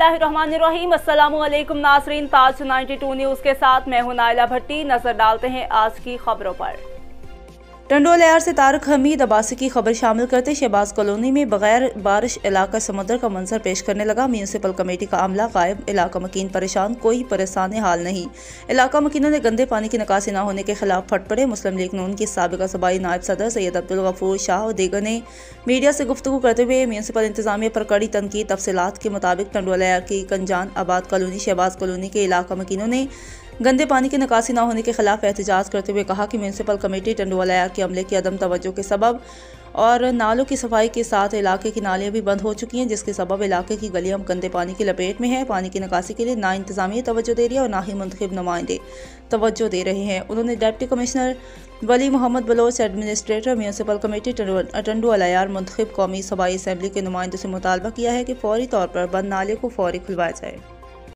बिस्मिल्लाहिर्रहमानिर्रहीम। अस्सलामुअलैकुम नाज़रीन, ताज 92 न्यूज़ के साथ मैं हूं नाइला भट्टी। नजर डालते हैं आज की खबरों पर। टंडोलायर से तारक हमीद अब्बासी की खबर शामिल करते शहबाज कॉलोनी में बगैर बारिश इलाका समुद्र का मंजर पेश करने लगा। म्यूनिसिपल कमेटी का अमला गायब, इलाका मकीन परेशान, कोई परेशान हाल नहीं। इलाका मकीनों ने गंदे पानी की निकासी न होने के खिलाफ फट पड़े। मुस्लिम लीग नून की साबिका सूबाई नायब सदर सैयद अब्दुल गफूर शाह और दीगर ने मीडिया से गुफ्तगू करते हुए म्यूनिसिपल इंतजामिया पर कड़ी तनकीद। तफसीलात के मुताबिक टंडोलायर की कंजान आबाद कॉलोनी शहबाज कॉलोनी के इलाका मकीनों ने गंदे पानी की निकासी न होने के खिलाफ एहतजाज करते हुए कहा कि म्यूनिसिपल कमेटी टंडोलायर के अमले की अदम तवज्जो के सबब और नालों की सफाई के साथ इलाके की नालियां भी बंद हो चुकी हैं, जिसके सबब इलाके की गलियां गंदे पानी की लपेट में है। पानी की निकासी के लिए ना इंतजामिया तवज्जो दे रही है और ना ही मुंतखब नुमाइंदे तवज्जो दे रहे हैं। उन्होंने deputy commissioner Wali Mohammad Baloch, administrator municipal committee Tando Allahyar मुंतखब कौमी सूबाई असम्बली के नुमाइंदों से मुतालबा किया है कि फौरी तौर पर बंद नाले को फौरी खुलवाया जाए।